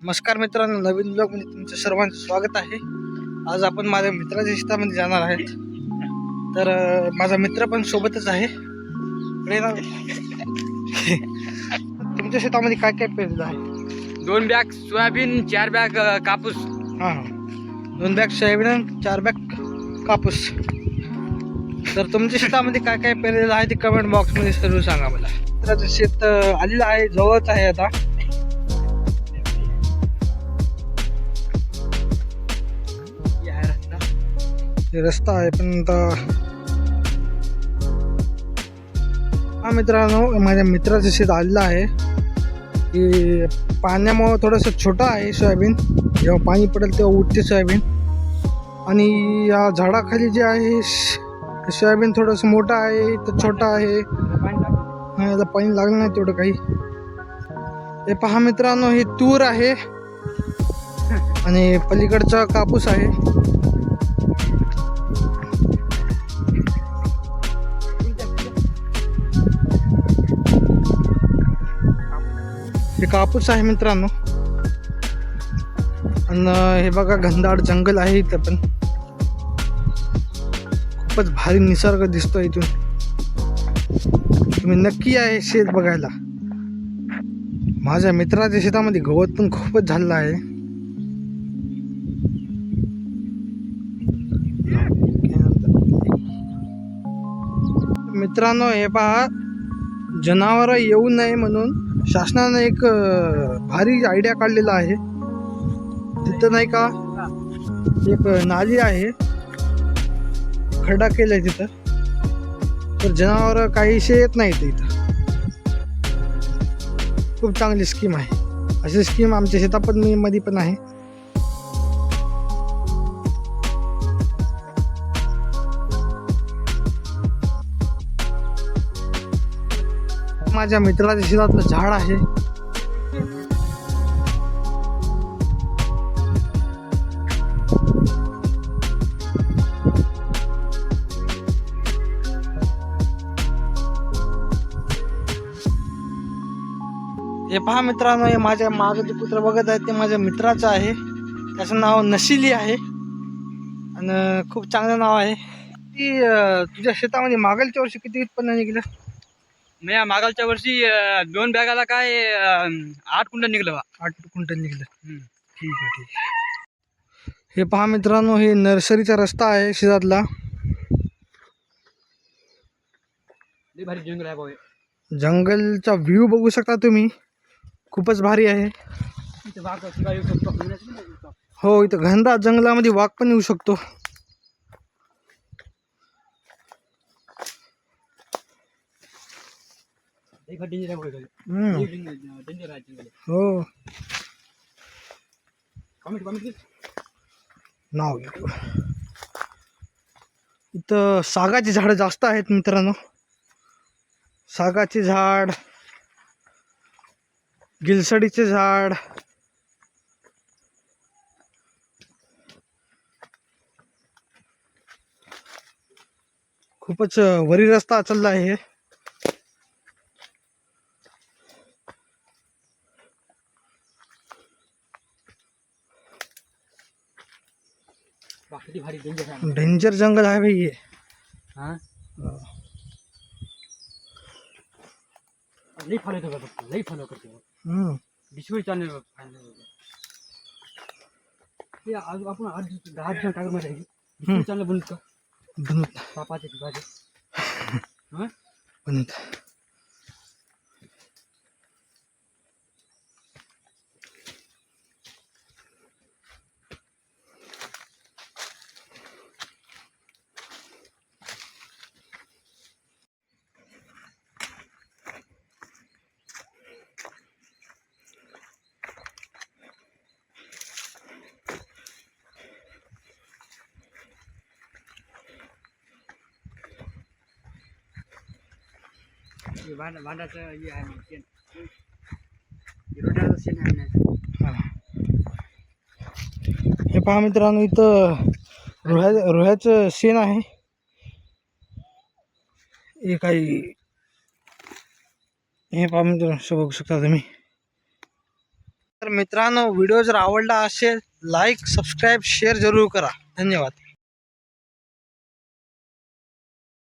नमस्कार मित्रांनो, नवीन ब्लॉगमध्ये तुमचं सर्वांचं स्वागत आहे. आज आपण माझ्या मित्राच्या शेतामध्ये जाणार आहेत. तर माझा मित्र पण सोबतच आहे. तुमच्या शेतामध्ये काय काय पेरलं आहे? 2 बॅग सोयाबीन, 4 बॅग कापूस. हां, 2 बॅग सोयाबीन आणि 4 बॅग कापूस. तर तुमच्या शेतामध्ये काय काय पेरलेलं आहे ते कमेंट बॉक्समध्ये सर्व सांगा मला. मित्राचं शेत आलेलं आहे, जवळच आहे आता. रस्ता आहे पण आता हा मित्रांनो, माझ्या मित्राचं शेत आलेलं आहे की पाण्यामुळं थोडंसं छोटं आहे सोयाबीन. जेव्हा पाणी पडेल तेव्हा उठते सोयाबीन. आणि या झाडाखाली जे आहे सोयाबीन थोडंसं मोठं आहे तर छोटं आहे. याला पाणी लागलं नाही तेवढं काही. हे पहा मित्रांनो, हे तूर आहे आणि पलीकडचा कापूस आहे. हे कापूस आहे मित्रांनो. आणि हे बघा, घनदाट जंगल आहे इथं पण. खूपच भारी निसर्ग दिसतो इथून. तुम्ही नक्की आहे शेत बघायला. माझ्या मित्राच्या शेतामध्ये गवत पण खूपच झालेलं आहे. मित्रांनो, हे पहा, जनावर येऊ नये म्हणून शासनानं एक भारी आयडिया काढलेला आहे. तिथं नाही का एक नाली आहे, खड्डा केलाय तिथं, तर जनावर काहीशी येत नाहीत इथं. खूप चांगली स्कीम आहे. अशी स्कीम आमच्या शेतामध्ये मध्ये पण आहे. माझ्या मित्राच्या शेतातलं झाड आहे. हे पहा मित्रांनो, हे माझ्या मागे जे कुत्र बघत आहे ते माझ्या मित्राचं आहे. त्याचं नाव नशिली आहे आणि खूप चांगलं नाव आहे. ती तुझ्या शेतामध्ये मागलच्या वर्षी किती उत्पन्न निघलं? मी मागच्या वर्षी 2 बॅगाला काय 8 क्विंटल निघलं. 8 क्विंटल निघलं. ठीक आहे, ठीक आहे. हे पहा मित्रांनो, हे नर्सरीचा रस्ता आहे शेतातला. लई भारी जंगल आहे भाऊ. जंगलचा व्ह्यू बघू शकता तुम्ही, खूपच भारी आहे. इथं वाघ सुद्धा येऊ शकतो. हो, इथं घनदाट जंगलामध्ये वाघ पण येऊ शकतो. हो, नाव इथं सागाची झाडं जास्त आहेत मित्रांनो. सागाचे झाड, गिलसडीचे झाड, खूपच वरी रस्ता चालला आहे. डेंजर जंगल आहे भाई ये. लई फॉलो करतो. डिस्कवरी चॅनल हे आज आपण 10 जण टाकत मध्ये डिस्कवरी चॅनल बनवतो. पापाचे भाजी बनत. भांडाचं हे आहे शेण. रोड्याचं शेण आहे. हे पहा मित्रांनो, इथं रोह्याचं शेण आहे. हे काही हे पहा मित्रांनो, बघू शकता तुम्ही. तर मित्रांनो व्हिडिओ जर आवडला असेल लाईक सबस्क्राईब शेअर जरूर करा. धन्यवाद.